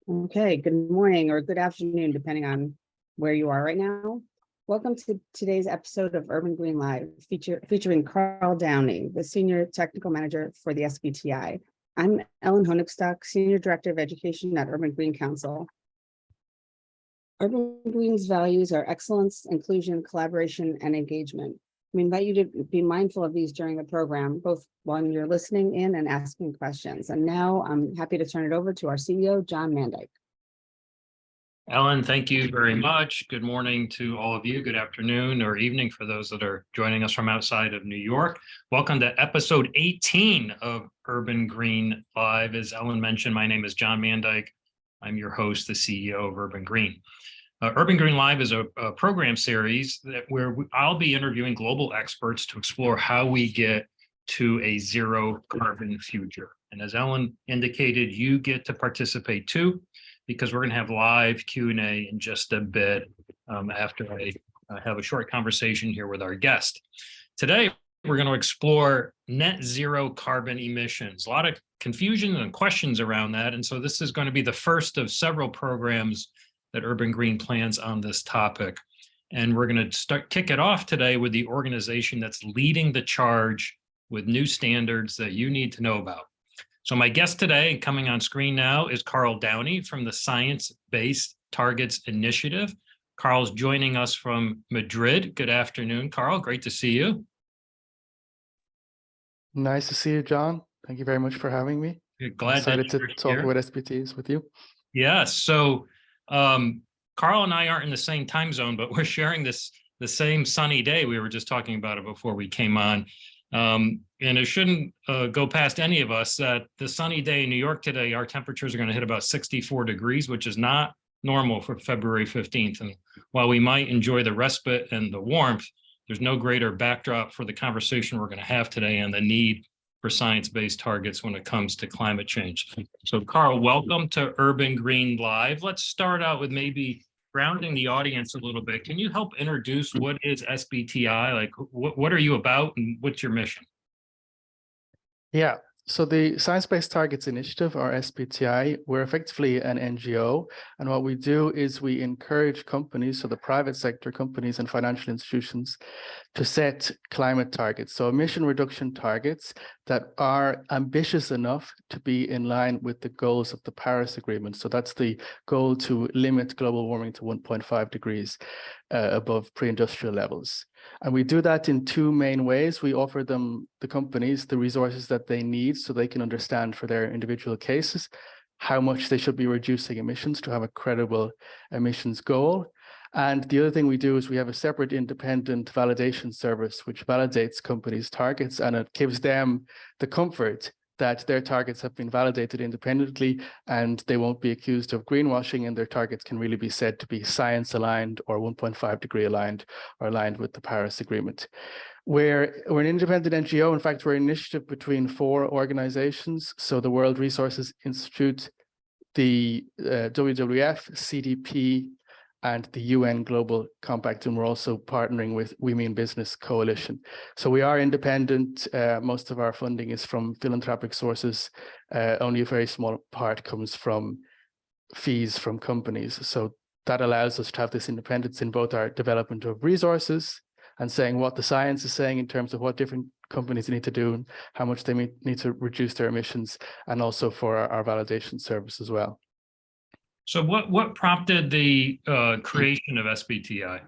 Okay, good morning or good afternoon, depending on where you are right now. Welcome to today's episode of Urban Green Live, featuring Karl Downey, the Senior Technical Manager for the SBTi. I'm Ellen Honigstock, Senior Director of Education at Urban Green Council. Urban Green's values are excellence, inclusion, collaboration, and engagement. We invite you to be mindful of these during the program, both when you're listening in and asking questions. And now I'm happy to turn it over to our CEO, John Mandyke. Ellen, thank you very much. Good morning to all of you. Good afternoon or evening for those that are joining us from outside of New York. Welcome to episode 18 of Urban Green Live. As Ellen mentioned, my name is John Mandyke. I'm your host, the CEO of Urban Green. Urban Green Live is a program series where I'll be interviewing global experts to explore how we get to a zero carbon future. And as Ellen indicated, you get to participate too, because we're going to have live Q&A in just a bit after I have a short conversation here with our guest. Today, we're going to explore net zero carbon emissions. A lot of confusion and questions around that. And so this is going to be the first of several programs that Urban Green plans on this topic. And we're going to kick it off today with the organization that's leading the charge with new standards that you need to know about. So my guest today, coming on screen now, is Karl Downey from the Science-Based Targets Initiative. Karl's joining us from Madrid. Good afternoon, Karl. Great to see you. Nice to see you, John. Thank you very much for having me. Glad excited to talk here. about SBTs with you. Yes. So Karl and I aren't in the same time zone, but we're sharing the same sunny day. We were just talking about it before we came on. And it shouldn't go past any of us that the sunny day in New York today, our temperatures are going to hit about 64 degrees, which is not normal for February 15th. And while we might enjoy the respite and the warmth, there's no greater backdrop for the conversation we're going to have today and the need for science-based targets when it comes to climate change. So Karl, welcome to Urban Green Live. Let's start out with maybe grounding the audience a little bit. Can you help introduce what is SBTi? Like, what are you about and what's your mission? Yeah, so the Science-Based Targets Initiative, or SBTi, we're effectively an NGO. And what we do is we encourage companies, so the private sector companies and financial institutions, to set climate targets, so emission reduction targets that are ambitious enough to be in line with the goals of the Paris Agreement. So that's the goal to limit global warming to 1.5 degrees above pre-industrial levels. And we do that in two main ways. We offer them, the companies, the resources that they need so they can understand for their individual cases how much they should be reducing emissions to have a credible emissions goal. And the other thing we do is we have a separate independent validation service which validates companies' targets, and it gives them the comfort that their targets have been validated independently and they won't be accused of greenwashing, and their targets can really be said to be science aligned or 1.5 degree aligned or aligned with the Paris Agreement. We're an independent NGO. In fact, we're an initiative between four organizations. So the World Resources Institute, the WWF, CDP, and the UN Global Compact, and we're also partnering with We Mean Business Coalition. So we are independent. Most of our funding is from philanthropic sources. Only a very small part comes from fees from companies. So that allows us to have this independence in both our development of resources and saying what the science is saying in terms of what different companies need to do and how much they need to reduce their emissions, and also for our validation service as well. So what prompted the creation of SBTi?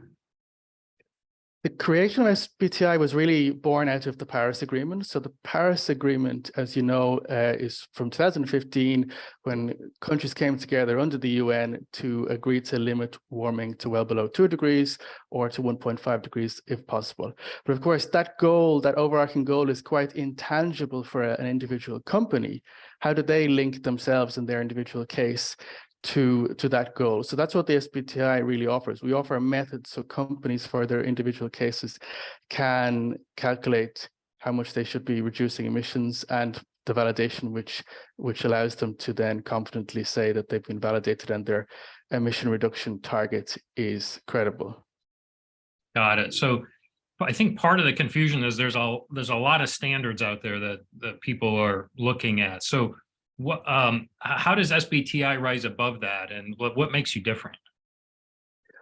The creation of SBTi was really born out of the Paris Agreement. So the Paris Agreement, as you know, is from 2015, when countries came together under the UN to agree to limit warming to well below 2 degrees or to 1.5 degrees if possible. But of course, that goal, that overarching goal, is quite intangible for an individual company. How do they link themselves in their individual case to that goal? So that's what the SBTi really offers. We offer a method so companies for their individual cases can calculate how much they should be reducing emissions, and the validation which allows them to then confidently say that they've been validated and their emission reduction target is credible. Got it. So I think part of the confusion is there's a lot of standards out there that people are looking at. So How does SBTi rise above that, and what makes you different?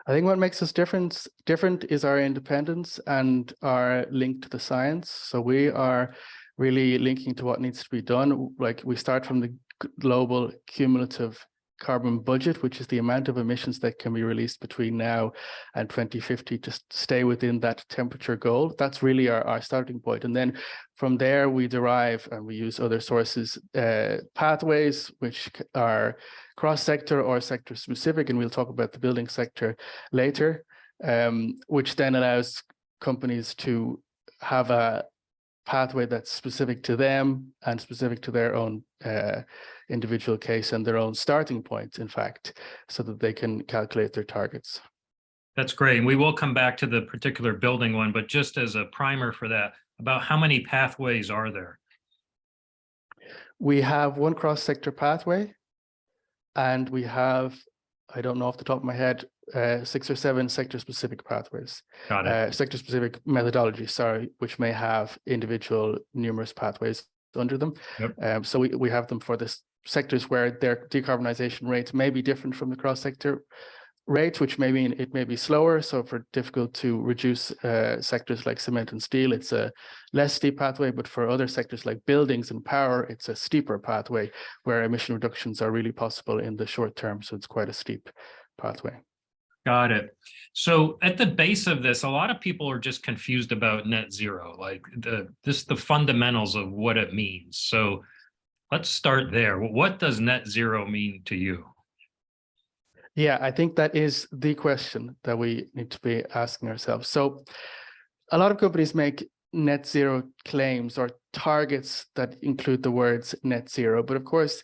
I think what makes us different is our independence and our link to the science. So we are really linking to what needs to be done. Like we start from the global cumulative carbon budget, which is the amount of emissions that can be released between now and 2050 to stay within that temperature goal. That's really our starting point. And then from there, we derive and we use other sources, pathways, which are cross-sector or sector-specific, and we'll talk about the building sector later, which then allows companies to have a pathway that's specific to them and specific to their own individual case and their own starting point, in fact, so that they can calculate their targets. That's great. And we will come back to the particular building one, but just as a primer for that, about how many pathways are there? We have one cross-sector pathway, and we have, I don't know off the top of my head, 6 or 7 sector-specific pathways. Got it. Sector-specific methodologies, sorry, which may have individual numerous pathways under them. Yep. So we have them for the sectors where their decarbonization rates may be different from the cross-sector rates, which may mean it may be slower. So for difficult to reduce sectors like cement and steel, it's a less steep pathway, but for other sectors like buildings and power, it's a steeper pathway where emission reductions are really possible in the short term. So it's quite a steep pathway. Got it. So at the base of this, a lot of people are just confused about net zero, like the fundamentals of what it means. So let's start there. What does net zero mean to you? Yeah, I think that is the question that we need to be asking ourselves. So a lot of companies make net zero claims or targets that include the words net zero. But of course,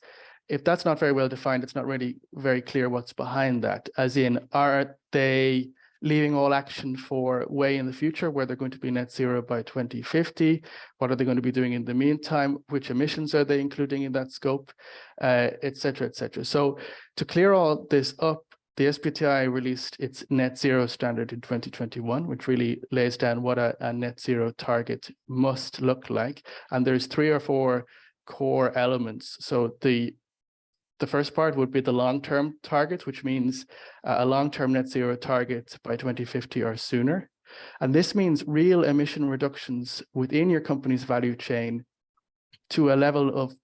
if that's not very well defined, it's not really very clear what's behind that. As in, are they leaving all action for way in the future where they're going to be net zero by 2050? What are they going to be doing in the meantime? Which emissions are they including in that scope, et cetera, et cetera. So to clear all this up, the SBTi released its net zero standard in 2021, which really lays down what a net zero target must look like. And there's 3 or 4 core elements. So the first part would be the long-term target, which means a long-term net zero target by 2050 or sooner. And this means real emission reductions within your company's value chain to a level of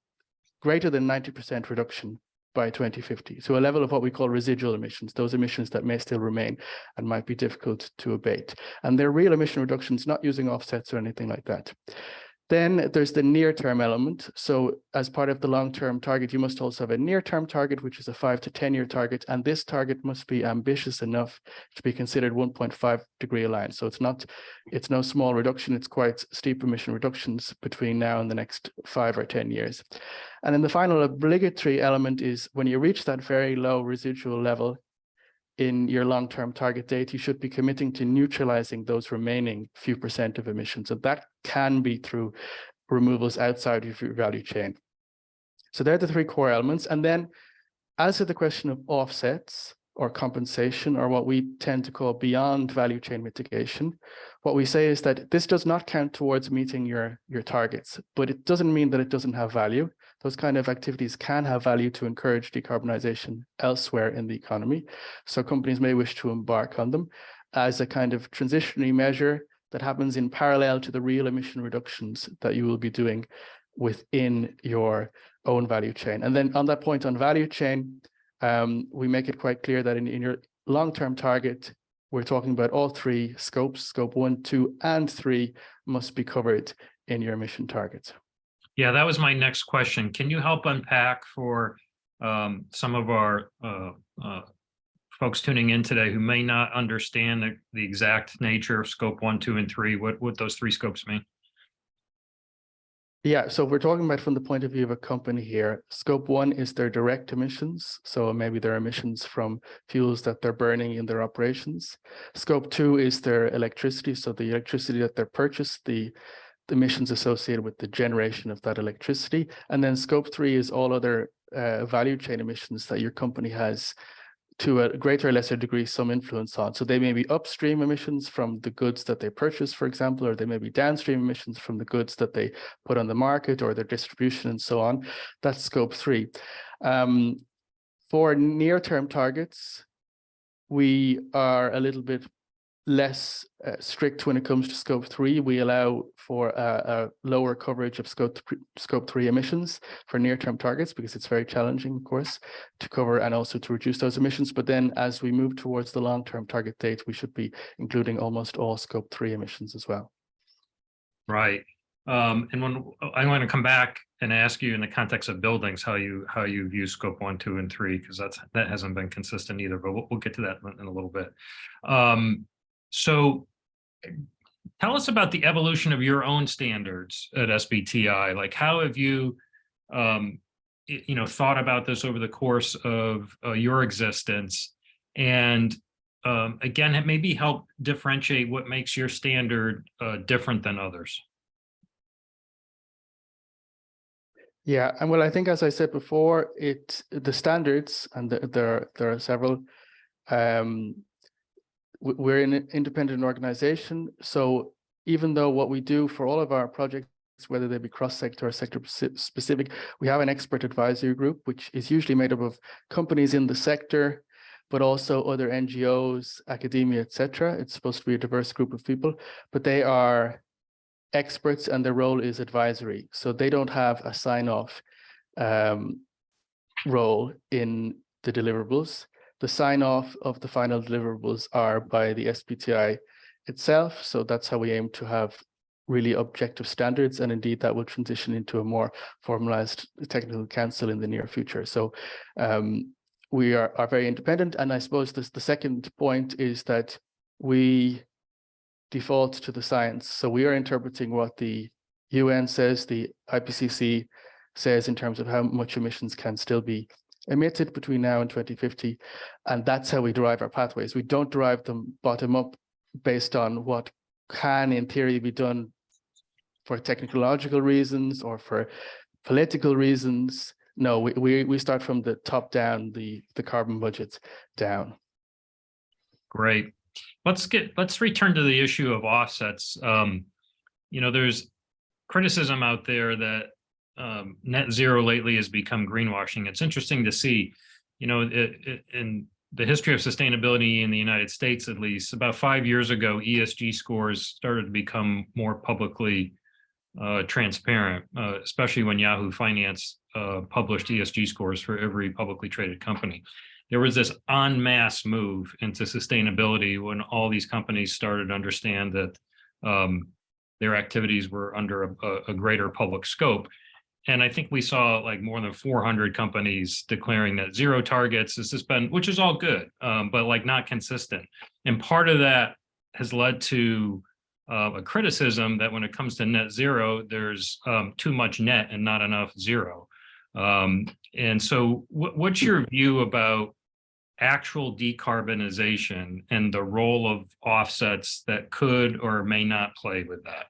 greater than 90% reduction by 2050. So a level of what we call residual emissions, those emissions that may still remain and might be difficult to abate. And they're real emission reductions, not using offsets or anything like that. Then there's the near-term element. So as part of the long-term target, you must also have a near-term target, which is a 5 to 10-year target. And this target must be ambitious enough to be considered 1.5 degree aligned. So it's no small reduction. It's quite steep emission reductions between now and the next 5 or 10 years. And then the final obligatory element is when you reach that very low residual level in your long-term target date, you should be committing to neutralizing those remaining few percent of emissions. And that can be through removals outside of your value chain. So they're the 3 core elements. And then as to the question of offsets or compensation, or what we tend to call beyond value chain mitigation, what we say is that this does not count towards meeting your targets, but it doesn't mean that it doesn't have value. Those kind of activities can have value to encourage decarbonization elsewhere in the economy. So companies may wish to embark on them as a kind of transitionary measure that happens in parallel to the real emission reductions that you will be doing within your own value chain. And then on that point on value chain, we make it quite clear that in your long-term target, we're talking about all 3 scopes, scope 1, 2, and 3 must be covered in your emission targets. Yeah, that was my next question. Can you help unpack for some of our folks tuning in today who may not understand the exact nature of scope 1, 2, and 3, what those 3 scopes mean? Yeah, so we're talking about from the point of view of a company here. Scope 1 is their direct emissions. So maybe their emissions from fuels that they're burning in their operations. Scope 2 is their electricity. So the electricity that they're purchased, the emissions associated with the generation of that electricity. And then scope 3 is all other value chain emissions that your company has to a greater or lesser degree, some influence on. So they may be upstream emissions from the goods that they purchase, for example, or they may be downstream emissions from the goods that they put on the market or their distribution and so on. That's scope 3. For near-term targets, we are a little bit less strict when it comes to scope 3. We allow for a lower coverage of scope 3 emissions for near-term targets, because it's very challenging, of course, to cover and also to reduce those emissions. But then as we move towards the long-term target date, we should be including almost all scope 3 emissions as well. Right. And when I want to come back and ask you in the context of buildings, how you view scope 1, 2, and 3, because that hasn't been consistent either, but we'll get to that in a little bit. So tell us about the evolution of your own standards at SBTi. Like, how have you, thought about this over the course of your existence? And again, maybe help differentiate what makes your standard different than others. Yeah, and well, I think, as I said before, the standards, and there are several. We're an independent organization, so even though what we do for all of our projects, whether they be cross-sector or sector-specific, we have an expert advisory group, which is usually made up of companies in the sector, but also other NGOs, academia, etc. It's supposed to be a diverse group of people, but they are experts and their role is advisory. So they don't have a sign-off role in the deliverables. The sign-off of the final deliverables are by the SBTi itself. So that's how we aim to have really objective standards. And indeed, that will transition into a more formalized technical council in the near future. So we are very independent. And I suppose the second point is that we default to the science. So we are interpreting what the UN says, the IPCC says in terms of how much emissions can still be emitted between now and 2050. And that's how we derive our pathways. We don't derive them bottom up based on what can in theory be done for technological reasons or for political reasons. No, we start from the top down, the carbon budget down. Great. Let's return to the issue of offsets. There's criticism out there that net zero lately has become greenwashing. It's interesting to see, in the history of sustainability in the United States, at least about 5 years ago, ESG scores started to become more publicly transparent, especially when Yahoo Finance published ESG scores for every publicly traded company. There was this en masse move into sustainability when all these companies started to understand that their activities were under a greater public scope. And I think we saw like more than 400 companies declaring net zero targets. This has been, which is all good, but like not consistent. And part of that has led to a criticism that when it comes to net zero, there's too much net and not enough zero. And so what's your view about actual decarbonization and the role of offsets that could or may not play with that?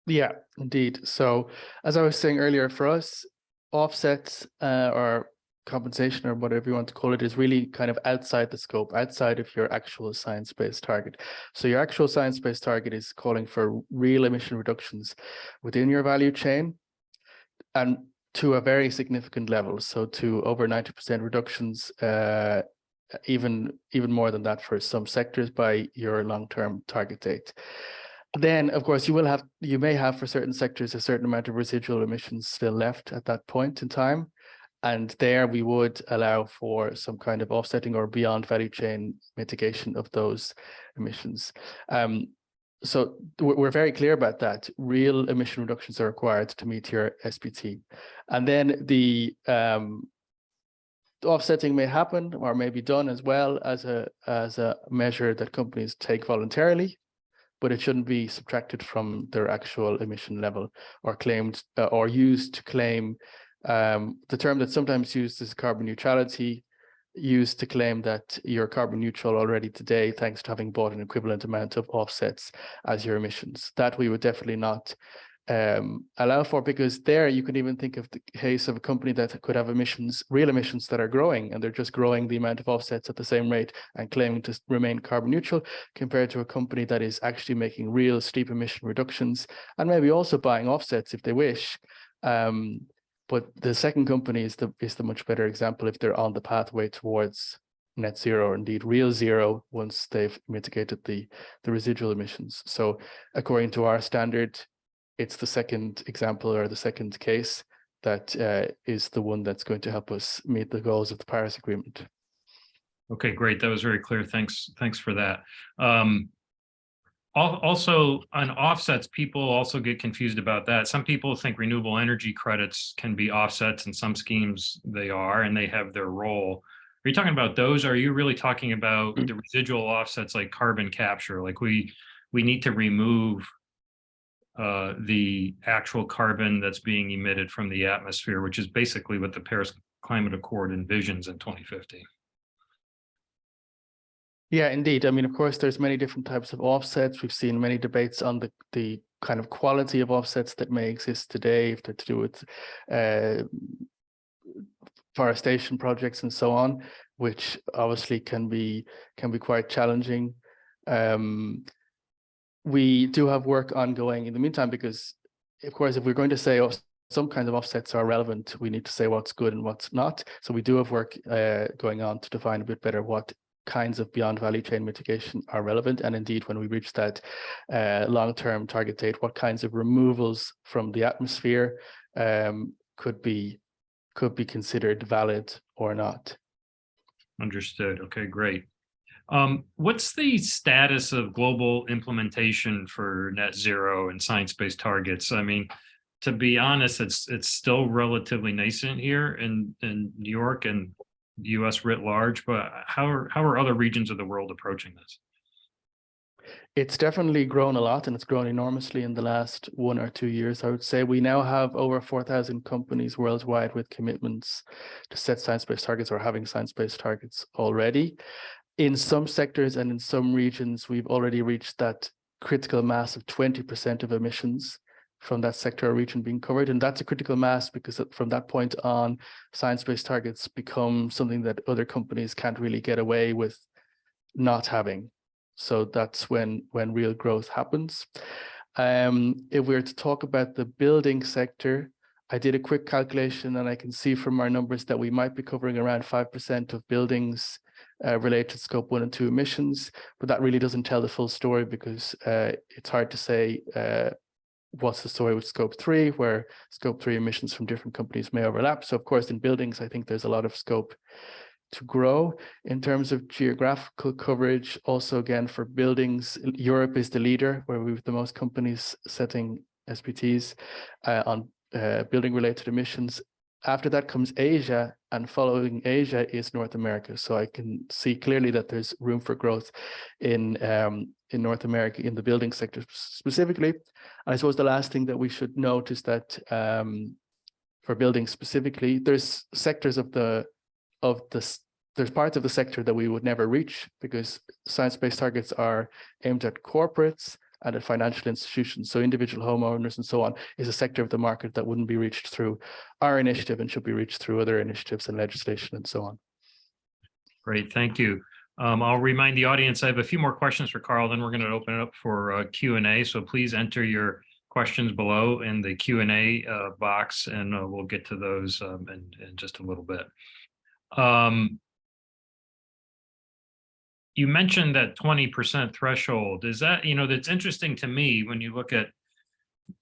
Yeah, indeed. So as I was saying earlier, for us, offsets or compensation or whatever you want to call it is really kind of outside the scope, outside of your actual science-based target. So your actual science-based target is calling for real emission reductions within your value chain and to a very significant level. So to over 90% reductions, even more than that for some sectors by your long-term target date. Then, of course, you may have for certain sectors a certain amount of residual emissions still left at that point in time. And there we would allow for some kind of offsetting or beyond value chain mitigation of those emissions. So we're very clear about that. Real emission reductions are required to meet your SBT. And then the offsetting may happen or may be done as well as a measure that companies take voluntarily, but it shouldn't be subtracted from their actual emission level or claimed or used to claim the term that's sometimes used is carbon neutrality, used to claim that you're carbon neutral already today thanks to having bought an equivalent amount of offsets as your emissions. That we would definitely not allow for, because there you can even think of the case of a company that could have emissions, real emissions that are growing, and they're just growing the amount of offsets at the same rate and claiming to remain carbon neutral, compared to a company that is actually making real steep emission reductions and maybe also buying offsets if they wish. But the second company is the much better example if they're on the pathway towards net zero, or indeed real zero, once they've mitigated the residual emissions. So according to our standard, it's the second example, or the second case, that is the one that's going to help us meet the goals of the Paris Agreement. Okay, great. That was very clear. Thanks for that. Also, on offsets, people also get confused about that. Some people think renewable energy credits can be offsets. In some schemes they are, and they have their role. Are you talking about those? Or are you really talking about the residual offsets like carbon capture? Like we need to remove the actual carbon that's being emitted from the atmosphere, which is basically what the Paris Climate Accord envisions in 2050. Yeah, indeed. I mean, of course, there's many different types of offsets. We've seen many debates on the kind of quality of offsets that may exist today, if they're to do with forestation projects and so on, which obviously can be quite challenging. We do have work ongoing in the meantime, because, of course, if we're going to say some kinds of offsets are relevant, we need to say what's good and what's not. So we do have work going on to define a bit better what kinds of beyond value chain mitigation are relevant, and indeed, when we reach that long-term target date, what kinds of removals from the atmosphere could be considered valid or not. Understood. Okay, great. What's the status of global implementation for net zero and science-based targets? I mean, to be honest, it's still relatively nascent here in New York and the US writ large, but how are other regions of the world approaching this? It's definitely grown a lot, and it's grown enormously in the last 1 or 2 years. I would say we now have over 4,000 companies worldwide with commitments to set science-based targets, or having science-based targets already. In some sectors and in some regions, we've already reached that critical mass of 20% of emissions from that sector or region being covered. And that's a critical mass because from that point on, science-based targets become something that other companies can't really get away with not having. So that's when real growth happens. If we were to talk about the building sector, I did a quick calculation, and I can see from our numbers that we might be covering around 5% of buildings related to scope 1 and 2 emissions, but that really doesn't tell the full story, because it's hard to say what's the story with scope 3, where scope 3 emissions from different companies may overlap. So of course, in buildings, I think there's a lot of scope to grow. In terms of geographical coverage, also again for buildings, Europe is the leader, where we have the most companies setting SBTs on building related emissions. After that comes Asia, and following Asia is North America. So I can see clearly that there's room for growth in North America in the building sector specifically. And I suppose the last thing that we should note is that for buildings specifically, there's sectors there's parts of the sector that we would never reach, because science-based targets are aimed at corporates and at financial institutions. So individual homeowners and so on is a sector of the market that wouldn't be reached through our initiative and should be reached through other initiatives and legislation and so on. Great, thank you. I'll remind the audience, I have a few more questions for Karl, then we're going to open it up for Q&A. So please enter your questions below in the Q&A box, and we'll get to those in just a little bit. You mentioned that 20% threshold. Is that, that's interesting to me when you look at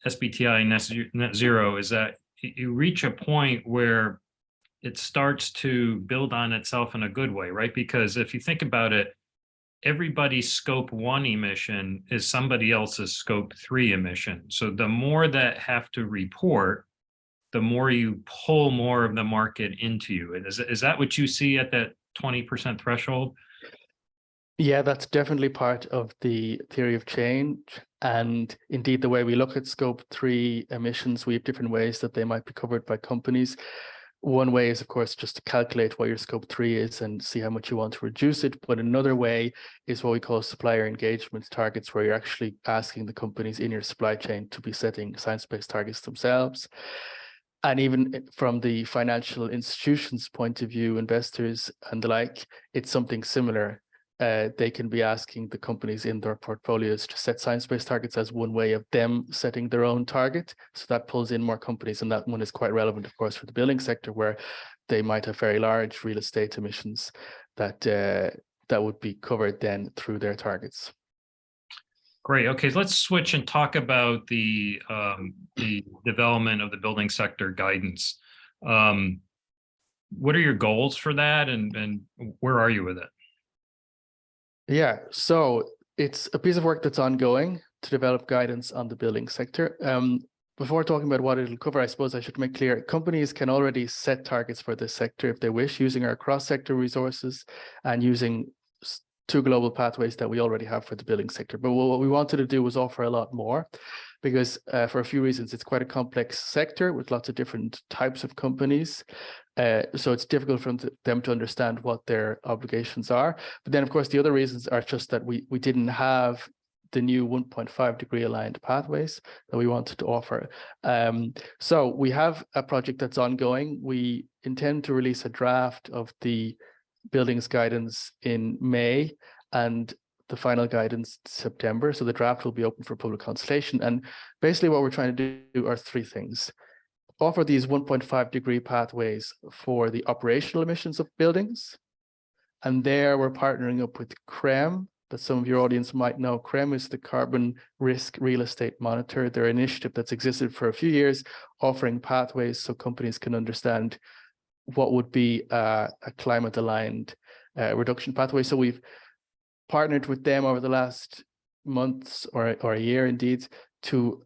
SBTi net zero, is that you reach a point where it starts to build on itself in a good way, right? Because if you think about it, everybody's scope 1 emission is somebody else's scope 3 emission. So the more that have to report, the more you pull more of the market into you. And is that what you see at that 20% threshold? Yeah, that's definitely part of the theory of change. And indeed, the way we look at scope 3 emissions, we have different ways that they might be covered by companies. One way is, of course, just to calculate what your scope 3 is and see how much you want to reduce it. But another way is what we call supplier engagement targets, where you're actually asking the companies in your supply chain to be setting science-based targets themselves. And even from the financial institutions' point of view, investors and the like, it's something similar. They can be asking the companies in their portfolios to set science-based targets as one way of them setting their own target. So that pulls in more companies, and that one is quite relevant, of course, for the building sector, where they might have very large real estate emissions that would be covered then through their targets. Great. Okay, let's switch and talk about the development of the building sector guidance. What are your goals for that, and where are you with it? Yeah, so it's a piece of work that's ongoing to develop guidance on the building sector. Before talking about what it'll cover, I suppose I should make clear, companies can already set targets for this sector if they wish, using our cross-sector resources and using 2 global pathways that we already have for the building sector. But what we wanted to do was offer a lot more, because for a few reasons, it's quite a complex sector with lots of different types of companies. So it's difficult for them to understand what their obligations are. But then, of course, the other reasons are just that we didn't have the new 1.5 degree aligned pathways that we wanted to offer. So we have a project that's ongoing. We intend to release a draft of the buildings guidance in May and the final guidance September. So the draft will be open for public consultation. And basically what we're trying to do are 3 things. Offer these 1.5 degree pathways for the operational emissions of buildings. And there we're partnering up with CREM, that some of your audience might know. CREM is the Carbon Risk Real Estate Monitor. Their initiative that's existed for a few years, offering pathways so companies can understand what would be a climate aligned reduction pathway. So we've partnered with them over the last months or a year indeed to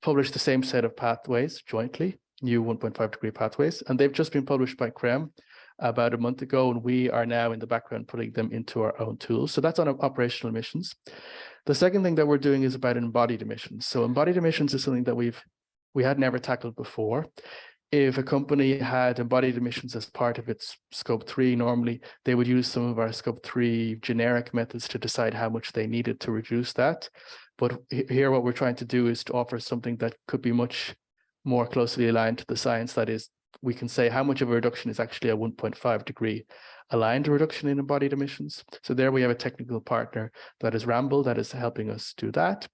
publish the same set of pathways jointly, new 1.5 degree pathways, and they've just been published by CREM about a month ago, and we are now in the background putting them into our own tools. So that's on operational emissions. The second thing that we're doing is about embodied emissions. So embodied emissions is something that we had never tackled before. If a company had embodied emissions as part of its scope 3, normally they would use some of our scope 3 generic methods to decide how much they needed to reduce that. But here what we're trying to do is to offer something that could be much more closely aligned to the science. That is, we can say how much of a reduction is actually a 1.5 degree aligned reduction in embodied emissions. So there we have a technical partner that is Ramble that is helping us do that.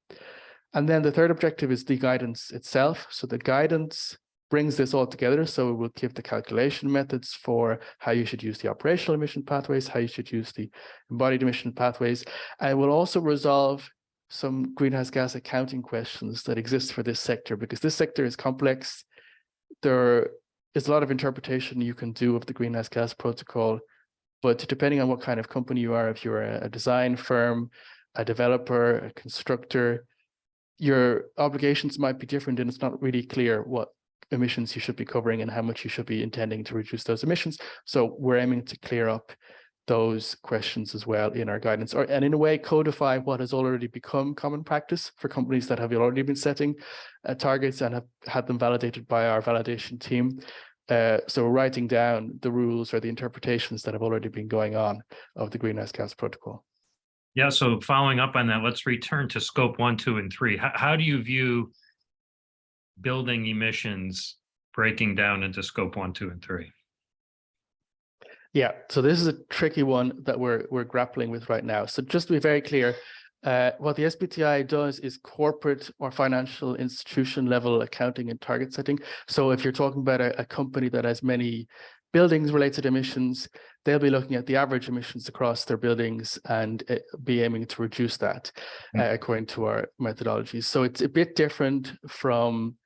And then the third objective is the guidance itself. So the guidance brings this all together. So it will give the calculation methods for how you should use the operational emission pathways, how you should use the embodied emission pathways. And it will also resolve some greenhouse gas accounting questions that exist for this sector, because this sector is complex. There is a lot of interpretation you can do of the greenhouse gas protocol, but depending on what kind of company you are, if you're a design firm, a developer, a constructor, your obligations might be different, and it's not really clear what emissions you should be covering and how much you should be intending to reduce those emissions. So we're aiming to clear up those questions as well in our guidance, and in a way codify what has already become common practice for companies that have already been setting targets and have had them validated by our validation team. So we're writing down the rules or the interpretations that have already been going on of the greenhouse gas protocol. Yeah, so following up on that, let's return to scope 1, 2, and 3. How do you view building emissions breaking down into scope 1, 2, and 3? Yeah, so this is a tricky one that we're grappling with right now. So just to be very clear, what the SBTi does is corporate or financial institution level accounting and target setting. So if you're talking about a company that has many buildings related emissions, they'll be looking at the average emissions across their buildings and be aiming to reduce that according to our methodologies. So it's a bit different from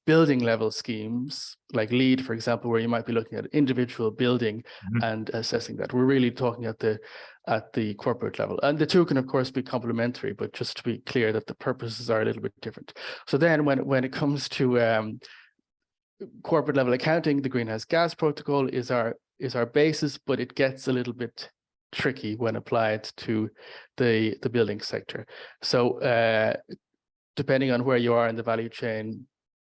building level schemes like LEED, for example, where you might be looking at an individual building and assessing that. We're really talking at the corporate level, and the two can of course be complementary, but just to be clear that the purposes are a little bit different. So then when it comes to corporate level accounting, the greenhouse gas protocol is our basis, but it gets a little bit tricky when applied to the building sector. So depending on where you are in the value chain,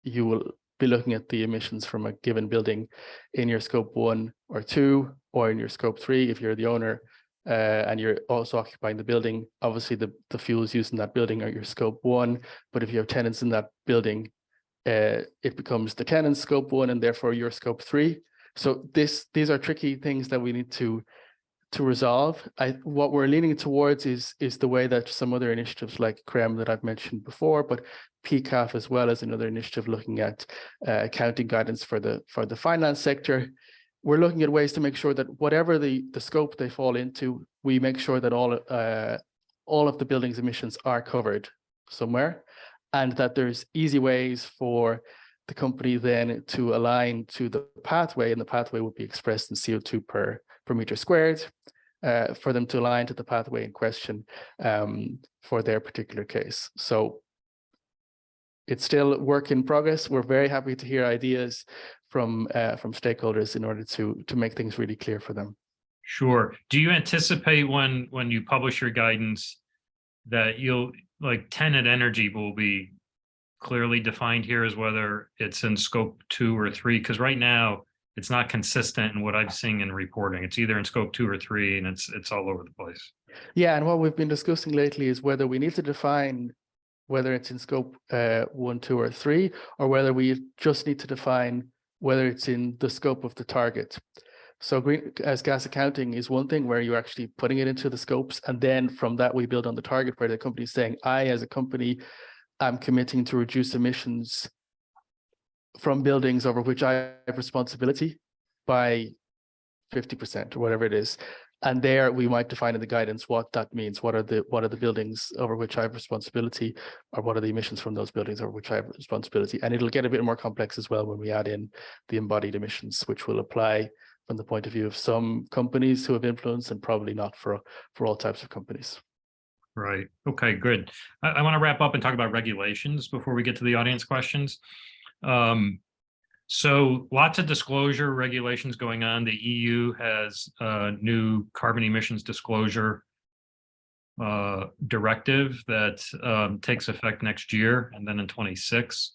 you will be looking at the emissions from a given building in your scope 1 or 2, or in your scope 3 if you're the owner and you're also occupying the building. Obviously, the fuels used in that building are your scope 1, but if you have tenants in that building, it becomes the tenant's scope 1 and therefore your scope 3. So these are tricky things that we need to resolve. What we're leaning towards is the way that some other initiatives like CREM that I've mentioned before, but PCAF as well as another initiative looking at accounting guidance for the finance sector. We're looking at ways to make sure that whatever the scope they fall into, we make sure that all of the building's emissions are covered somewhere, and that there's easy ways for the company then to align to the pathway, and the pathway would be expressed in CO2 per meter squared, for them to align to the pathway in question for their particular case. So it's still work in progress. We're very happy to hear ideas from stakeholders in order to make things really clear for them. Sure. Do you anticipate when you publish your guidance that you'll, like, tenant energy will be clearly defined here as whether it's in scope 2 or 3? Because right now it's not consistent in what I'm seeing in reporting. It's either in scope 2 or 3, and it's all over the place. Yeah, and what we've been discussing lately is whether we need to define whether it's in scope 1, 2, or 3, or whether we just need to define whether it's in the scope of the target. So greenhouse gas accounting is one thing where you're actually putting it into the scopes, and then from that we build on the target where the company is saying, I as a company am committing to reduce emissions from buildings over which I have responsibility by 50% or whatever it is. And there we might define in the guidance what that means. What are the buildings over which I have responsibility, or what are the emissions from those buildings over which I have responsibility? And it'll get a bit more complex as well when we add in the embodied emissions, which will apply from the point of view of some companies who have influence, and probably not for all types of companies. Right. Okay, good. I want to wrap up and talk about regulations before we get to the audience questions. So lots of disclosure regulations going on. The EU has a new carbon emissions disclosure directive that takes effect next year, and then in 26,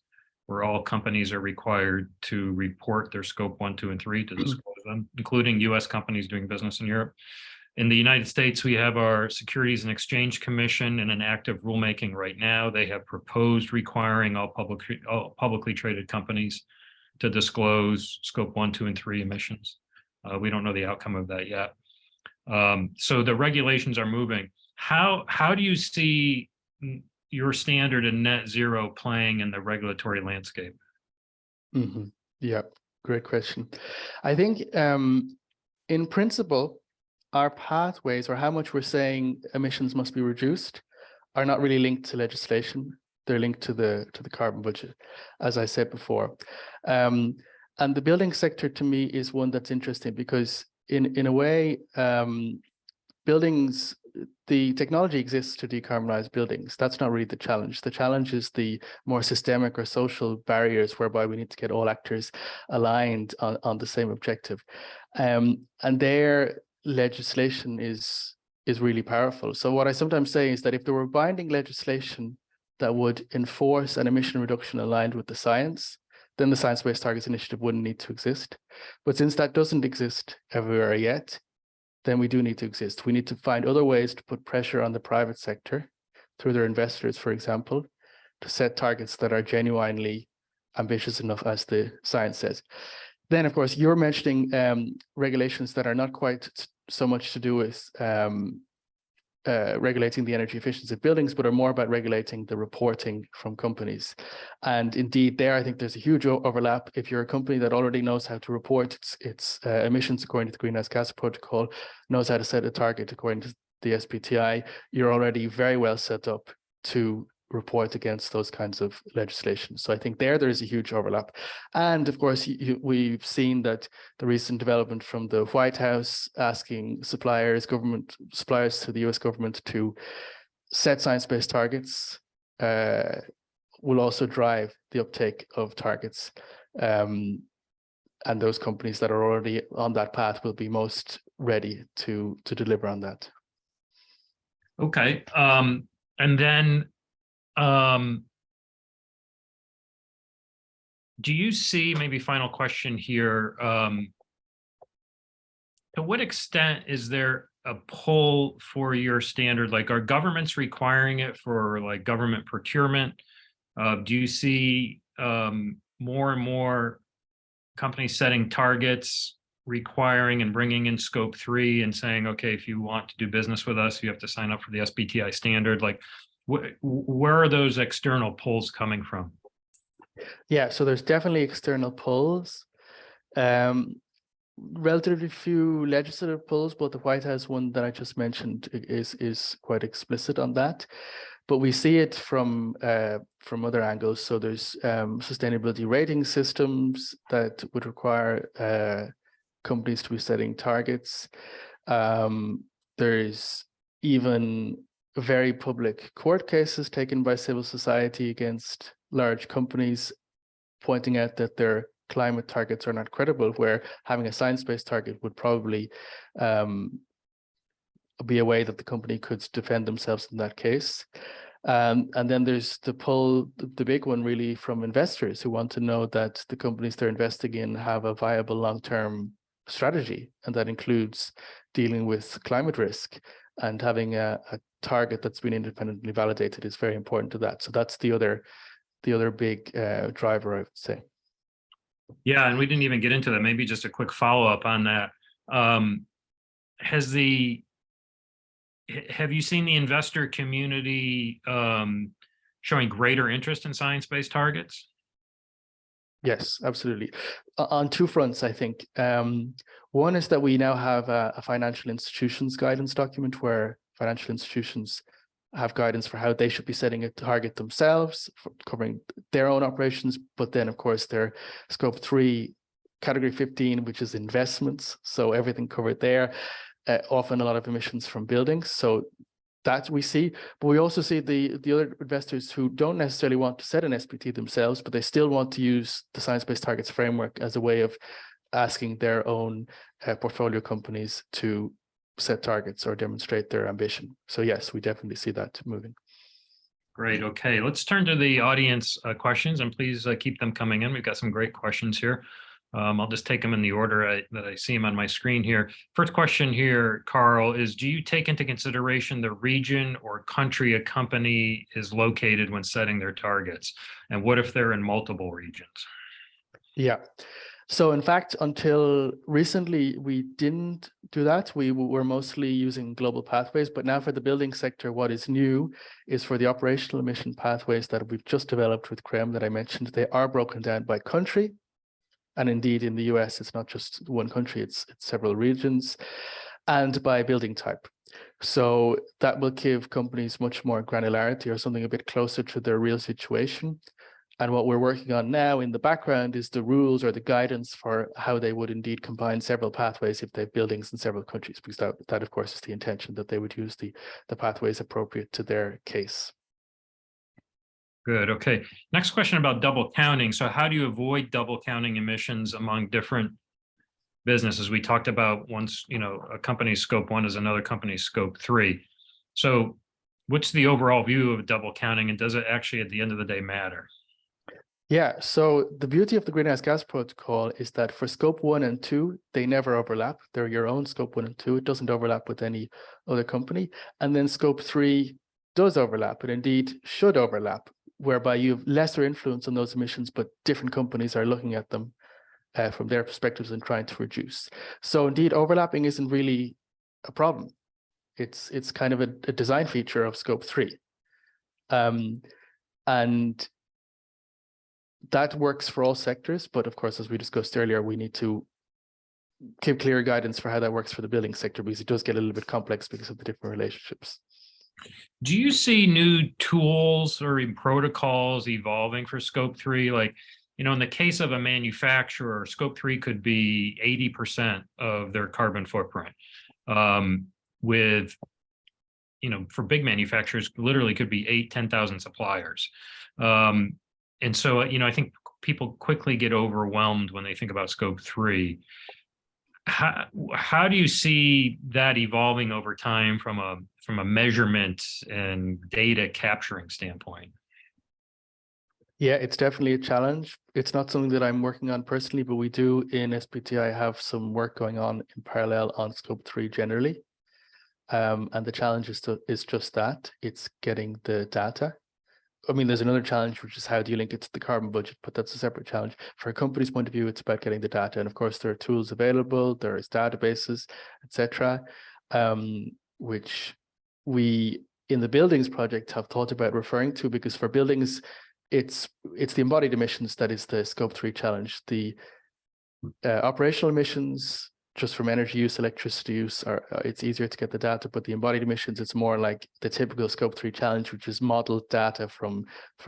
where all companies are required to report their scope 1, 2, and 3 to disclose them, including US companies doing business in Europe. In the United States, we have our Securities and Exchange Commission in an active rulemaking right now. They have proposed requiring all publicly traded companies to disclose scope 1, 2, and 3 emissions. We don't know the outcome of that yet. So the regulations are moving. How do you see your standard in net zero playing in the regulatory landscape? Mm-hmm. Yeah, great question. I think in principle, our pathways, or how much we're saying emissions must be reduced, are not really linked to legislation. They're linked to the carbon budget, as I said before. And the building sector to me is one that's interesting because in a way, buildings, the technology exists to decarbonize buildings. That's not really the challenge. The challenge is the more systemic or social barriers whereby we need to get all actors aligned on the same objective. And their legislation is really powerful. So what I sometimes say is that if there were binding legislation that would enforce an emission reduction aligned with the science, then the Science Based Targets Initiative wouldn't need to exist. But since that doesn't exist everywhere yet, then we do need to exist. We need to find other ways to put pressure on the private sector through their investors, for example, to set targets that are genuinely ambitious enough as the science says. Then, of course, you're mentioning regulations that are not quite so much to do with regulating the energy efficiency of buildings, but are more about regulating the reporting from companies. And indeed, there, I think there's a huge overlap. If you're a company that already knows how to report its emissions according to the Greenhouse Gas Protocol, knows how to set a target according to the SBTi, you're already very well set up to report against those kinds of legislation. So I think there's a huge overlap. And of course, we've seen that the recent development from the White House asking government suppliers to the US government to set science-based targets will also drive the uptake of targets. And those companies that are already on that path will be most ready to deliver on that. Okay. And then do you see, maybe final question here, to what extent is there a pull for your standard? Like, are governments requiring it for like government procurement? Do you see more and more companies setting targets, requiring and bringing in scope 3 and saying, okay, if you want to do business with us, you have to sign up for the SBTi standard? Like, where are those external pulls coming from? Yeah, so there's definitely external pulls. Relatively few legislative pulls, but the White House one that I just mentioned is quite explicit on that. But we see it from other angles. So there's sustainability rating systems that would require companies to be setting targets. There's even very public court cases taken by civil society against large companies, pointing out that their climate targets are not credible, where having a science-based target would probably be a way that the company could defend themselves in that case. And then there's the pull, the big one really, from investors who want to know that the companies they're investing in have a viable long-term strategy, and that includes dealing with climate risk, and having a target that's been independently validated is very important to that. So that's the other big driver, I would say. Yeah, and we didn't even get into that. Maybe just a quick follow-up on that. Have you seen the investor community showing greater interest in science-based targets? Yes, absolutely. On two fronts, I think. One is that we now have a financial institutions guidance document where financial institutions have guidance for how they should be setting a target themselves, for covering their own operations, but then of course their scope 3, category 15, which is investments. So everything covered there, often a lot of emissions from buildings. So that we see, but we also see the other investors who don't necessarily want to set an SBT themselves, but they still want to use the science-based targets framework as a way of asking their own portfolio companies to set targets or demonstrate their ambition. So yes, we definitely see that moving. Great. Okay, let's turn to the audience questions, and please keep them coming in. We've got some great questions here. I'll just take them in the order that I see them on my screen here. First question here, Karl, is do you take into consideration the region or country a company is located when setting their targets? And what if they're in multiple regions? Yeah. So in fact, until recently, we didn't do that. We were mostly using global pathways, but now for the building sector, what is new is for the operational emission pathways that we've just developed with CREM that I mentioned, they are broken down by country. And indeed, in the US, it's not just one country, it's several regions, and by building type. So that will give companies much more granularity, or something a bit closer to their real situation. And what we're working on now in the background is the rules or the guidance for how they would indeed combine several pathways if they have buildings in several countries, because that of course is the intention, that they would use the pathways appropriate to their case. Good. Okay. Next question about double counting. So how do you avoid double counting emissions among different businesses? We talked about once, a company's scope 1 is another company's scope 3. So what's the overall view of double counting, and does it actually at the end of the day matter? Yeah, so the beauty of the greenhouse gas protocol is that for scope 1 and 2, they never overlap. They're your own scope 1 and 2. It doesn't overlap with any other company. And then scope 3 does overlap, and indeed should overlap, whereby you have lesser influence on those emissions, but different companies are looking at them from their perspectives and trying to reduce. So indeed, overlapping isn't really a problem. It's kind of a design feature of scope 3. And that works for all sectors, but of course, as we discussed earlier, we need to give clear guidance for how that works for the building sector, because it does get a little bit complex because of the different relationships. Do you see new tools or protocols evolving for scope 3? Like, in the case of a manufacturer, scope 3 could be 80% of their carbon footprint. With, for big manufacturers, literally could be 10,000 suppliers. And so, I think people quickly get overwhelmed when they think about scope 3. How do you see that evolving over time from a measurement and data capturing standpoint? Yeah, it's definitely a challenge. It's not something that I'm working on personally, but we do in SBTi have some work going on in parallel on scope 3 generally. And the challenge is just that, it's getting the data. I mean, there's another challenge, which is how do you link it to the carbon budget, but that's a separate challenge. For a company's point of view, it's about getting the data. And of course, there are tools available, there's databases, etc., which we in the buildings project have thought about referring to, because for buildings, it's the embodied emissions that is the scope 3 challenge. The operational emissions, just from energy use, electricity use, are it's easier to get the data, but the embodied emissions, it's more like the typical scope 3 challenge, which is modeled data from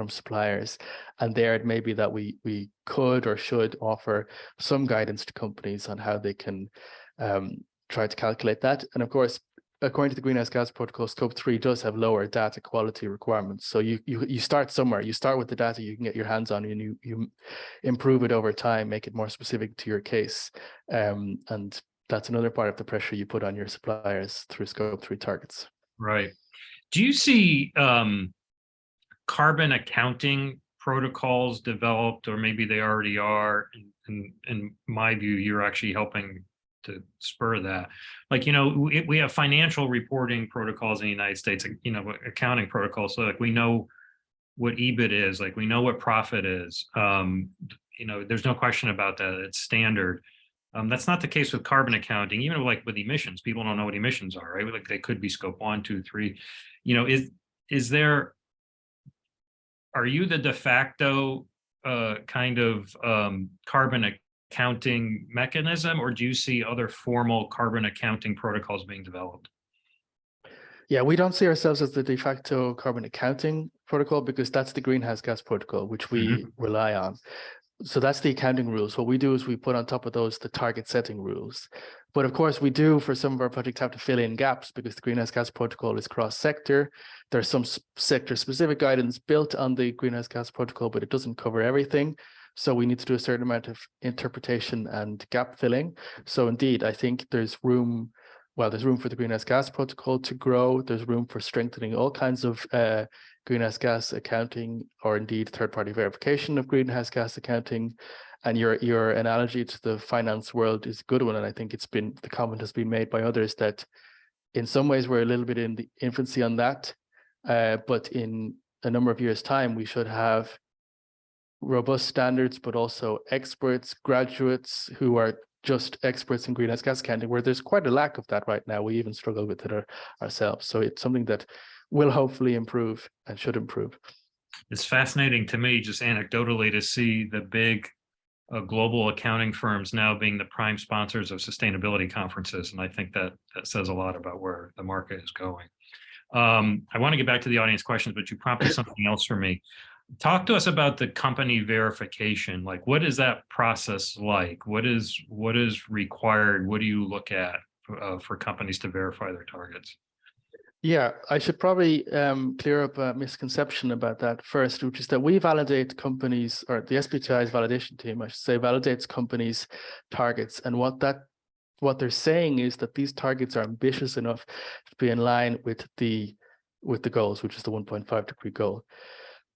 suppliers. And there it may be that we could or should offer some guidance to companies on how they can try to calculate that. And of course, according to the greenhouse gas protocol, scope 3 does have lower data quality requirements. So you start somewhere, you start with the data you can get your hands on, and you improve it over time, make it more specific to your case. And that's another part of the pressure you put on your suppliers through scope 3 targets. Right. Do you see carbon accounting protocols developed, or maybe they already are? In my view, you're actually helping to spur that. Like, we have financial reporting protocols in the United States, accounting protocols. So like we know what EBIT is, like we know what profit is. There's no question about that. It's standard. That's not the case with carbon accounting, even like with emissions. People don't know what emissions are, right? Like they could be scope 1, 2, 3. Are you the de facto kind of carbon accounting mechanism, or do you see other formal carbon accounting protocols being developed? Yeah, we don't see ourselves as the de facto carbon accounting protocol, because that's the greenhouse gas protocol, which we rely on. So that's the accounting rules. What we do is we put on top of those the target setting rules. But of course, we do, for some of our projects, have to fill in gaps, because the greenhouse gas protocol is cross-sector. There's some sector-specific guidance built on the greenhouse gas protocol, but it doesn't cover everything. So we need to do a certain amount of interpretation and gap filling. So indeed, I think there's room. Well, there's room for the greenhouse gas protocol to grow. There's room for strengthening all kinds of greenhouse gas accounting, or indeed third-party verification of greenhouse gas accounting. And your analogy to the finance world is a good one. And I think the comment has been made by others that in some ways we're a little bit in the infancy on that. But in a number of years' time, we should have robust standards, but also experts, graduates who are just experts in greenhouse gas accounting, where there's quite a lack of that right now. We even struggle with it ourselves. So it's something that will hopefully improve and should improve. It's fascinating to me, just anecdotally, to see the big global accounting firms now being the prime sponsors of sustainability conferences. And I think that says a lot about where the market is going. I want to get back to the audience questions, but you prompted something else for me. Talk to us about the company verification. Like, what is that process like? What is required? What do you look at for companies to verify their targets? Yeah, I should probably clear up a misconception about that first, which is that we validate companies, or the SBTi's validation team, I should say, validates companies' targets. And what they're saying is that these targets are ambitious enough to be in line with the goals, which is the 1.5 degree goal.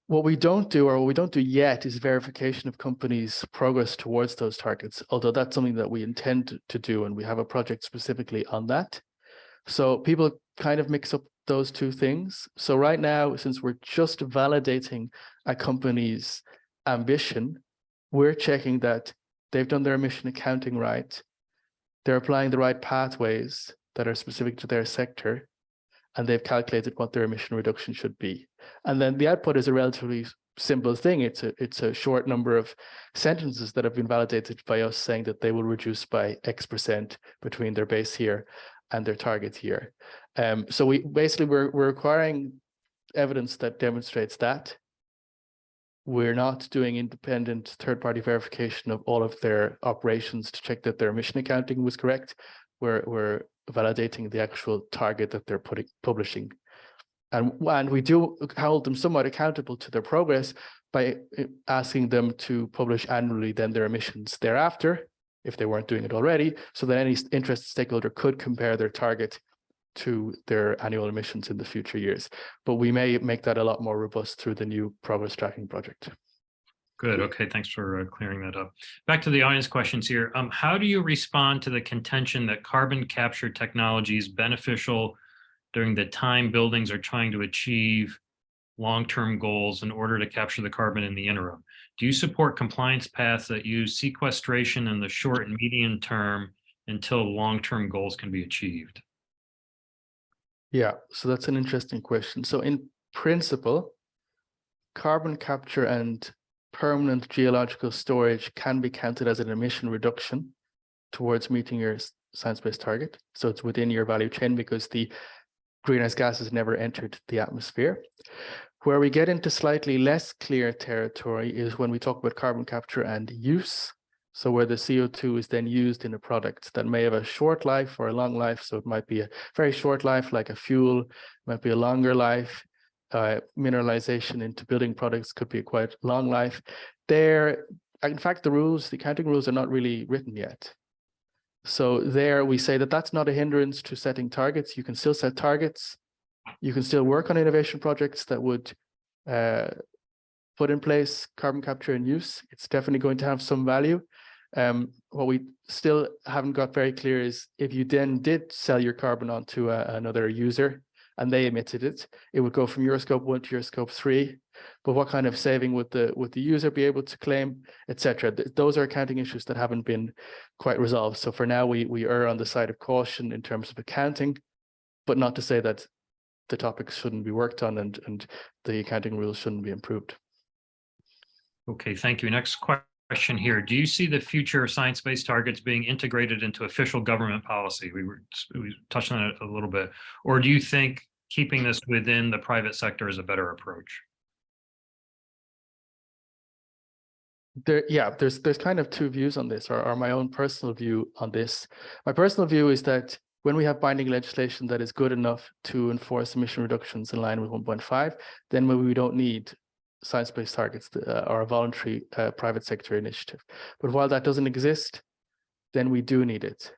What we don't do, or what we don't do yet, is verification of companies' progress towards those targets, although that's something that we intend to do, and we have a project specifically on that. So people kind of mix up those two things. So right now, since we're just validating a company's ambition, we're checking that they've done their emission accounting right, they're applying the right pathways that are specific to their sector, and they've calculated what their emission reduction should be. And then the output is a relatively simple thing. It's a short number of sentences that have been validated by us, saying that they will reduce by X% between their base here and their target here. So we're requiring evidence that demonstrates that. We're not doing independent third-party verification of all of their operations to check that their emission accounting was correct. We're validating the actual target that they're publishing. And we do hold them somewhat accountable to their progress by asking them to publish annually then their emissions thereafter, if they weren't doing it already, so that any interested stakeholder could compare their target to their annual emissions in the future years. But we may make that a lot more robust through the new progress tracking project. Good. Okay. Thanks for clearing that up. Back to the audience questions here. How do you respond to the contention that carbon capture technology is beneficial during the time buildings are trying to achieve long-term goals in order to capture the carbon in the interim? Do you support compliance paths that use sequestration in the short and medium term until long-term goals can be achieved? Yeah, so that's an interesting question. So in principle, carbon capture and permanent geological storage can be counted as an emission reduction towards meeting your science-based target. So it's within your value chain because the greenhouse gases never entered the atmosphere. Where we get into slightly less clear territory is when we talk about carbon capture and use. So where the CO2 is then used in a product that may have a short life or a long life. So it might be a very short life, like a fuel, might be a longer life. Mineralization into building products could be a quite long life. In fact, the accounting rules are not really written yet. So there we say that that's not a hindrance to setting targets. You can still set targets. You can still work on innovation projects that would put in place carbon capture and use. It's definitely going to have some value. What we still haven't got very clear is if you then did sell your carbon onto another user and they emitted it, it would go from your scope 1 to your scope 3. But what kind of saving would the user be able to claim, etc.? Those are accounting issues that haven't been quite resolved. So for now, we err on the side of caution in terms of accounting, but not to say that the topics shouldn't be worked on and the accounting rules shouldn't be improved. Okay, thank you. Next question here. Do you see the future science-based targets being integrated into official government policy? We touched on it a little bit. Or do you think keeping this within the private sector is a better approach? There's kind of two views on this, or my own personal view on this. My personal view is that when we have binding legislation that is good enough to enforce emission reductions in line with 1.5, then we don't need science-based targets or a voluntary private sector initiative. But while that doesn't exist, then we do need it.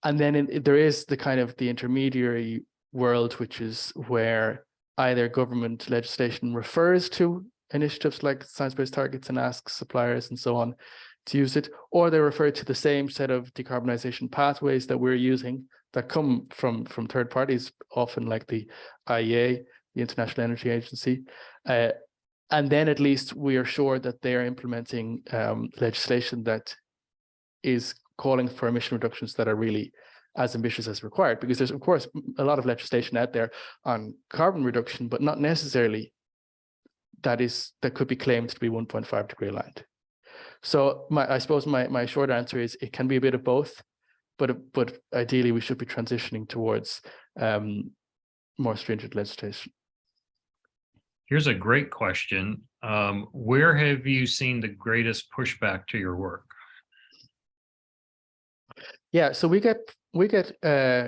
And then there is the kind of the intermediary world, which is where either government legislation refers to initiatives like science-based targets and asks suppliers and so on to use it, or they refer to the same set of decarbonization pathways that we're using that come from third parties, often like the IEA, the International Energy Agency. And then at least we are sure that they are implementing legislation that is calling for emission reductions that are really as ambitious as required, because there's of course a lot of legislation out there on carbon reduction, but not necessarily that could be claimed to be 1.5 degree aligned. So I suppose my short answer is it can be a bit of both, but ideally we should be transitioning towards more stringent legislation. Here's a great question. Where have you seen the greatest pushback to your work? Yeah, so we get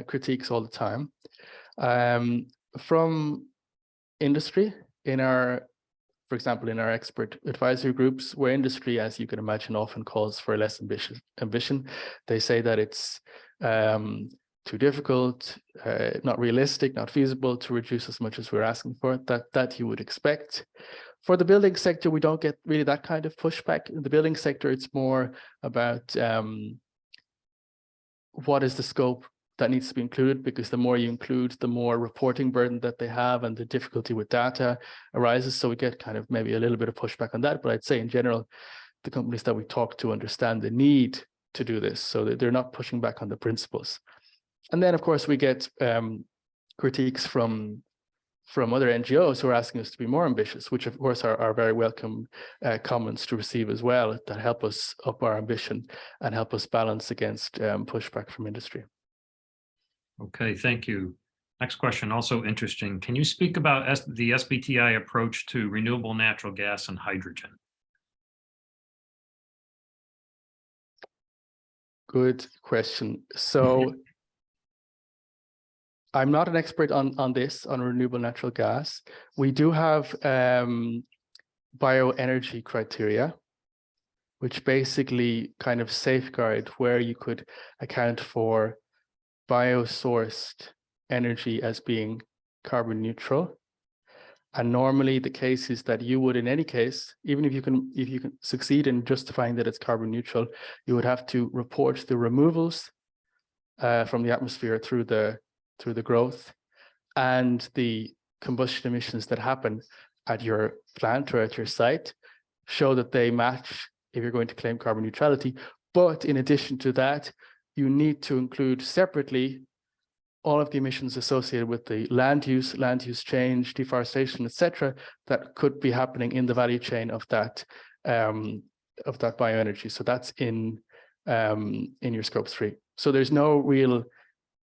critiques all the time from industry for example, in our expert advisory groups, where industry, as you can imagine, often calls for less ambition. They say that it's too difficult, not realistic, not feasible to reduce as much as we're asking for. That you would expect. For the building sector, we don't get really that kind of pushback. In the building sector, it's more about what is the scope that needs to be included, because the more you include, the more reporting burden that they have and the difficulty with data arises. So we get kind of maybe a little bit of pushback on that. But I'd say in general, the companies that we talk to understand the need to do this, so that they're not pushing back on the principles. And then, of course, we get critiques from other NGOs who are asking us to be more ambitious, which of course are very welcome comments to receive as well, that help us up our ambition and help us balance against pushback from industry. Okay, thank you. Next question, also interesting. Can you speak about the SBTi approach to renewable natural gas and hydrogen? Good question. So I'm not an expert on renewable natural gas. We do have bioenergy criteria, which basically kind of safeguard where you could account for biosourced energy as being carbon neutral. And normally the case is that you would, in any case, even if you can succeed in justifying that it's carbon neutral, you would have to report the removals from the atmosphere through the growth and the combustion emissions that happen at your plant or at your site, show that they match if you're going to claim carbon neutrality. But in addition to that, you need to include separately all of the emissions associated with the land use change, deforestation, etc., that could be happening in the value chain of that bioenergy. So that's in your scope 3. So there's no real.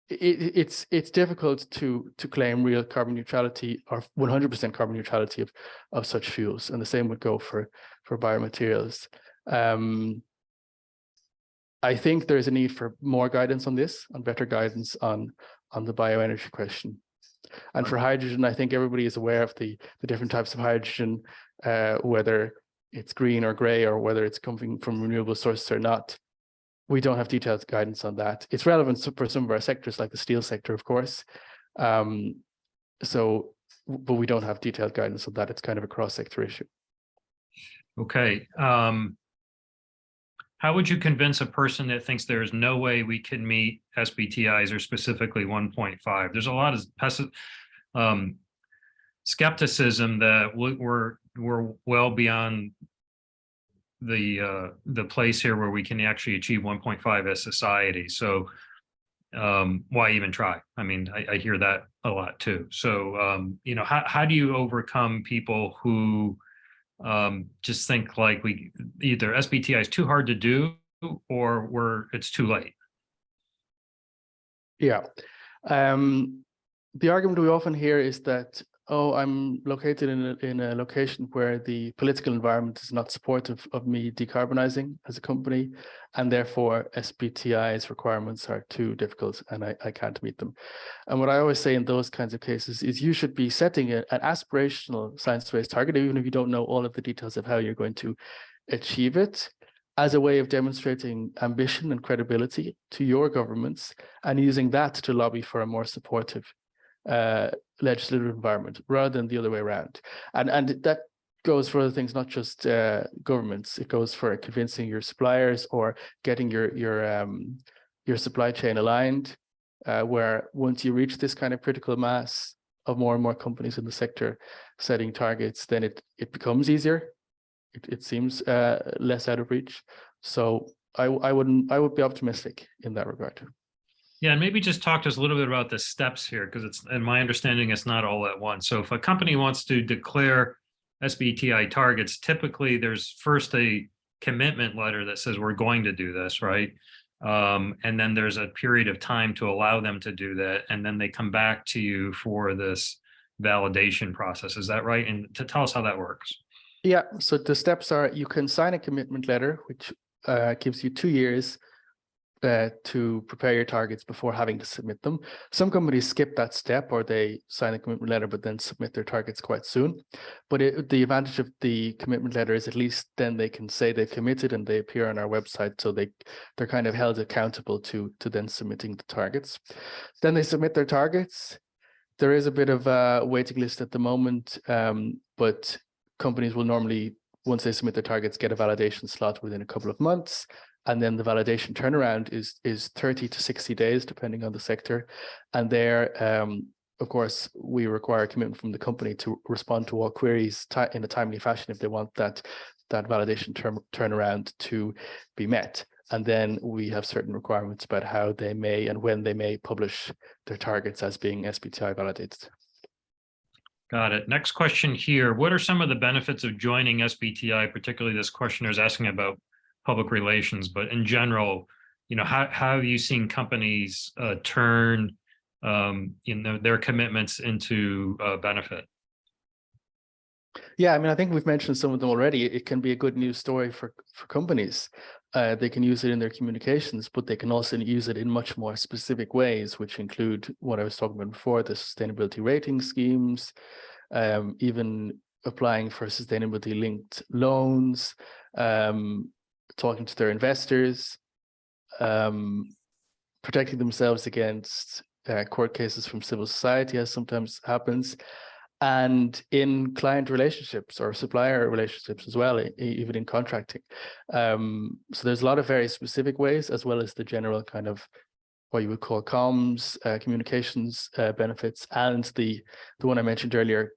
It's difficult to claim real carbon neutrality or 100% carbon neutrality of such fuels, and the same would go for biomaterials. I think there's a need for more guidance on this, on better guidance on the bioenergy question. And for hydrogen, I think everybody is aware of the different types of hydrogen, whether it's green or gray, or whether it's coming from renewable sources or not. We don't have detailed guidance on that. It's relevant for some of our sectors, like the steel sector, of course. But we don't have detailed guidance on that. It's kind of a cross-sector issue. Okay. How would you convince a person that thinks there's no way we can meet SBTIs, or specifically 1.5? There's a lot of skepticism that we're well beyond the place here where we can actually achieve 1.5 as society. So why even try? I mean, I hear that a lot too. So how do you overcome people who just think like either SBTi is too hard to do, or it's too late? Yeah. The argument we often hear is that, oh, I'm located in a location where the political environment is not supportive of me decarbonizing as a company, and therefore SBTi's requirements are too difficult and I can't meet them. And what I always say in those kinds of cases is you should be setting an aspirational science-based target, even if you don't know all of the details of how you're going to achieve it, as a way of demonstrating ambition and credibility to your governments, and using that to lobby for a more supportive legislative environment rather than the other way around. And that goes for other things, not just governments. It goes for convincing your suppliers or getting your supply chain aligned, where once you reach this kind of critical mass of more and more companies in the sector setting targets, then it becomes easier. It seems less out of reach. So I would be optimistic in that regard. Yeah, and maybe just talk to us a little bit about the steps here, because it's, in my understanding, it's not all at once. So if a company wants to declare SBTi targets, typically there's first a commitment letter that says we're going to do this, right? And then there's a period of time to allow them to do that, and then they come back to you for this validation process. Is that right? And to tell us how that works. Yeah, so the steps are: you can sign a commitment letter, which gives you 2 years to prepare your targets before having to submit them. Some companies skip that step, or they sign a commitment letter but then submit their targets quite soon. But the advantage of the commitment letter is at least then they can say they've committed and they appear on our website, so they're kind of held accountable to then submitting the targets. Then they submit their targets. There is a bit of a waiting list at the moment, but companies will normally, once they submit their targets, get a validation slot within a couple of months. And then the validation turnaround is 30 to 60 days, depending on the sector. And there, of course, we require a commitment from the company to respond to all queries in a timely fashion if they want that validation turnaround to be met. And then we have certain requirements about how they may and when they may publish their targets as being SBTi validated. Got it. Next question here. What are some of the benefits of joining SBTi? Particularly, this questioner is asking about public relations, but in general, how have you seen companies turn their commitments into benefit? Yeah, I mean, I think we've mentioned some of them already. It can be a good news story for companies. They can use it in their communications, but they can also use it in much more specific ways, which include what I was talking about before, the sustainability rating schemes, even applying for sustainability linked loans, talking to their investors, protecting themselves against court cases from civil society, as sometimes happens. and in client relationships or supplier relationships as well, even in contracting. So there's a lot of very specific ways, as well as the general kind of what you would call comms, communications benefits, and the one I mentioned earlier,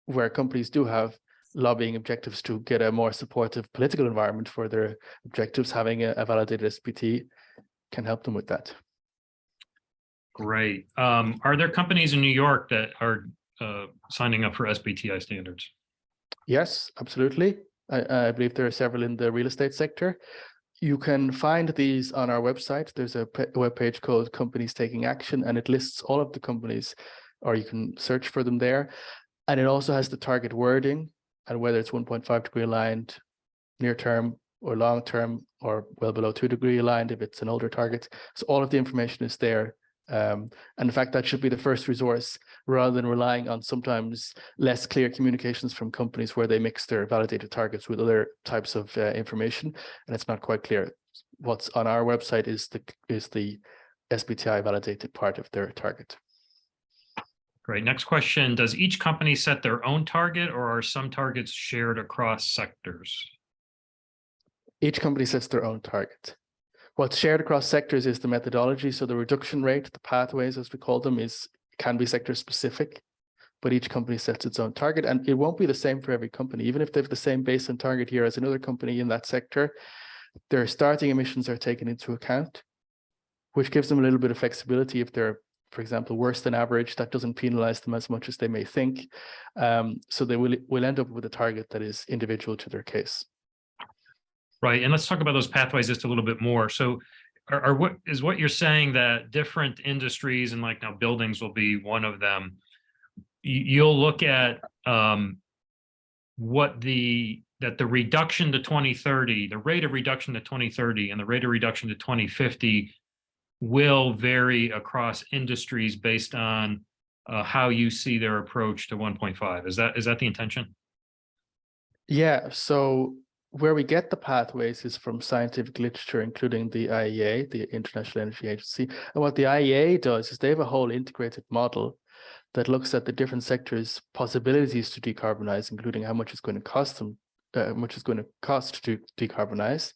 where companies do have lobbying objectives to get a more supportive political environment for their objectives. Having a validated SBT can help them with that. Great. Are there companies in New York that are signing up for SBTi standards? Yes, absolutely. I believe there are several in the real estate sector. You can find these on our website. There's a webpage called Companies Taking Action, and it lists all of the companies, or you can search for them there. And it also has the target wording and whether it's 1.5 degree aligned, near term or long term, or well below 2 degree aligned if it's an older target. So all of the information is there. And in fact, that should be the first resource, rather than relying on sometimes less clear communications from companies where they mix their validated targets with other types of information, and it's not quite clear. What's on our website is the SBTi validated part of their target. Great. Next question. Does each company set their own target, or are some targets shared across sectors? Each company sets their own target. What's shared across sectors is the methodology. So the reduction rate, the pathways, as we call them, can be sector specific, but each company sets its own target, and it won't be the same for every company. Even if they have the same base and target here as another company in that sector, their starting emissions are taken into account, which gives them a little bit of flexibility. If they're, for example, worse than average, that doesn't penalize them as much as they may think. So they will end up with a target that is individual to their case. Right. And let's talk about those pathways just a little bit more. So what you're saying, that different industries, and like now buildings will be one of them, you'll look at the reduction to 2030, the rate of reduction to 2030 and the rate of reduction to 2050 will vary across industries based on how you see their approach to 1.5. Is that the intention? Yeah. So where we get the pathways is from scientific literature, including the IEA, the International Energy Agency. And what the IEA does is they have a whole integrated model that looks at the different sectors' possibilities to decarbonize, including how much it's going to cost them, to decarbonize,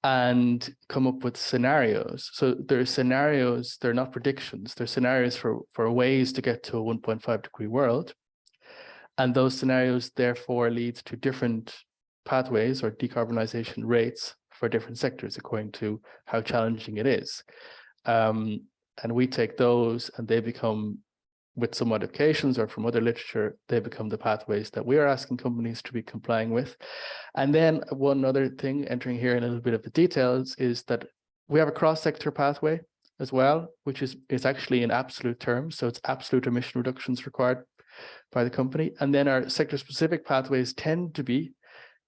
and come up with scenarios. So there are scenarios, they're not predictions, they're scenarios for ways to get to a 1.5 degree world. And those scenarios therefore lead to different pathways or decarbonization rates for different sectors according to how challenging it is. And we take those, and they become, with some modifications or from other literature, they become the pathways that we are asking companies to be complying with. And then one other thing, entering here in a little bit of the details, is that we have a cross-sector pathway as well, which is actually in absolute terms. So it's absolute emission reductions required by the company. And then our sector-specific pathways tend to be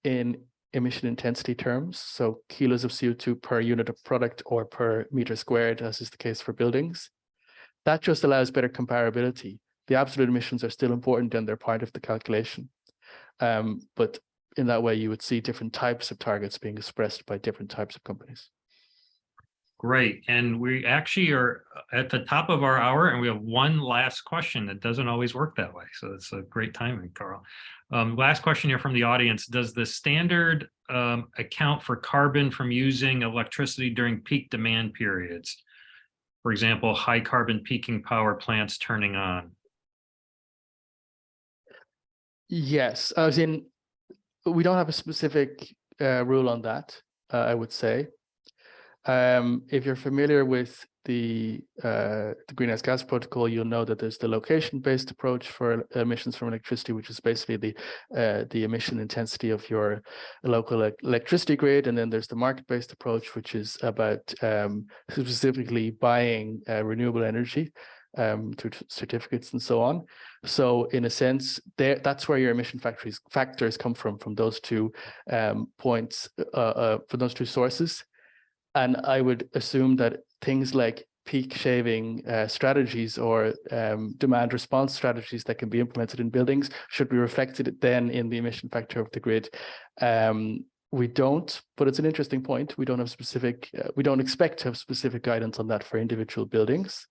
in emission intensity terms, so kilos of CO2 per unit of product or per meter squared, as is the case for buildings. That just allows better comparability. The absolute emissions are still important and they're part of the calculation. But in that way, you would see different types of targets being expressed by different types of companies. Great. And we actually are at the top of our hour, and we have one last question. That doesn't always work that way. So it's a great timing, Karl. Last question here from the audience. Does the standard account for carbon from using electricity during peak demand periods? For example, high carbon peaking power plants turning on. Yes, as in, we don't have a specific rule on that, I would say. If you're familiar with the greenhouse gas protocol, you'll know that there's the location-based approach for emissions from electricity, which is basically the emission intensity of your local electricity grid, and then there's the market-based approach, which is about specifically buying renewable energy through certificates and so on. So in a sense, that's where your emission factors come from those two points, from those two sources. And I would assume that things like peak shaving strategies or demand response strategies that can be implemented in buildings should be reflected then in the emission factor of the grid. We don't, but it's an interesting point. We don't have specific, we don't expect to have specific guidance on that for individual buildings.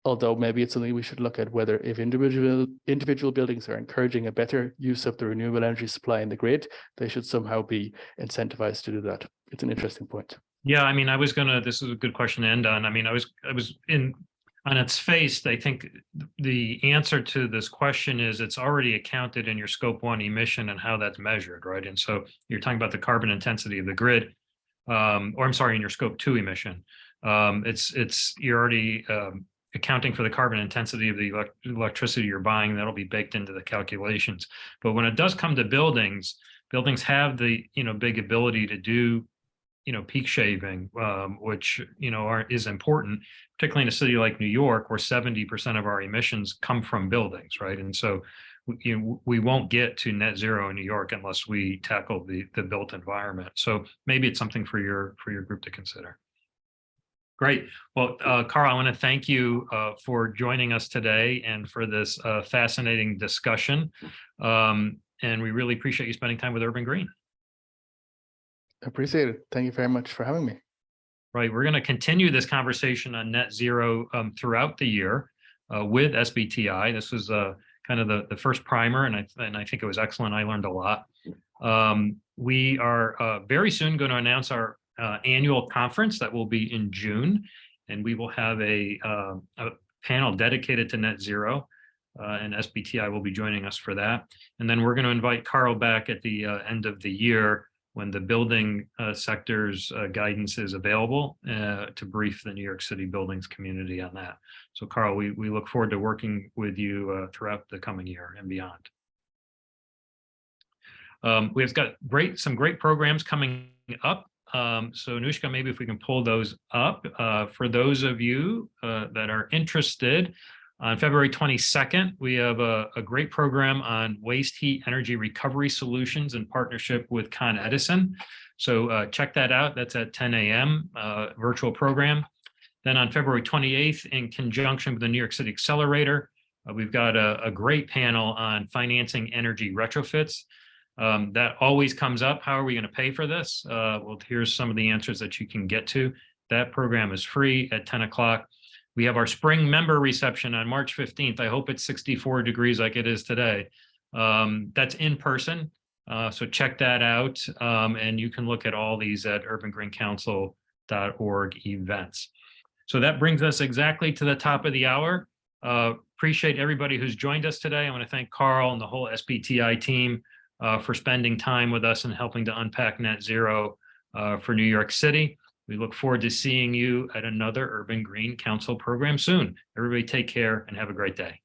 although maybe it's something we should look at, whether if individual buildings are encouraging a better use of the renewable energy supply in the grid, they should somehow be incentivized to do that. It's an interesting point. Yeah, I mean, this is a good question to end on. I mean, I was on its face, I think the answer to this question is it's already accounted in your scope 1 emission and how that's measured, right? And so you're talking about the carbon intensity of the grid, or I'm sorry, in your scope 2 emission. You're already accounting for the carbon intensity of the electricity you're buying. That'll be baked into the calculations. But when it does come to buildings have the big ability to do peak shaving, which is important, particularly in a city like New York, where 70% of our emissions come from buildings, right? And so we won't get to net zero in New York unless we tackle the built environment. So maybe it's something for your group to consider. Great. Well, Karl, I want to thank you for joining us today and for this fascinating discussion. And we really appreciate you spending time with Urban Green. Appreciate it. Thank you very much for having me. Right. We're going to continue this conversation on net zero throughout the year with SBTi. This was kind of the first primer, and I think it was excellent. I learned a lot. We are very soon going to announce our annual conference that will be in June, and we will have a panel dedicated to net zero, and SBTi will be joining us for that. And then we're going to invite Karl back at the end of the year when the building sector's guidance is available to brief the New York City buildings community on that. So Karl, we look forward to working with you throughout the coming year and beyond. We've got some great programs coming up. So Anushka, maybe if we can pull those up. For those of you that are interested, on February 22nd, we have a great program on waste heat energy recovery solutions in partnership with Con Edison. So check that out. That's at 10 a.m. Virtual program. Then on February 28th, in conjunction with the New York City Accelerator, we've got a great panel on financing energy retrofits. That always comes up. How are we going to pay for this? Well, here's some of the answers that you can get to. That program is free at 10 o'clock. We have our spring member reception on March 15th. I hope it's 64 degrees like it is today. That's in person. So check that out. And you can look at all these at urbangreencouncil.org events. So that brings us exactly to the top of the hour. Appreciate everybody who's joined us today. I want to thank Karl and the whole SBTi team for spending time with us and helping to unpack net zero for New York City. We look forward to seeing you at another Urban Green Council program soon. Everybody take care and have a great day.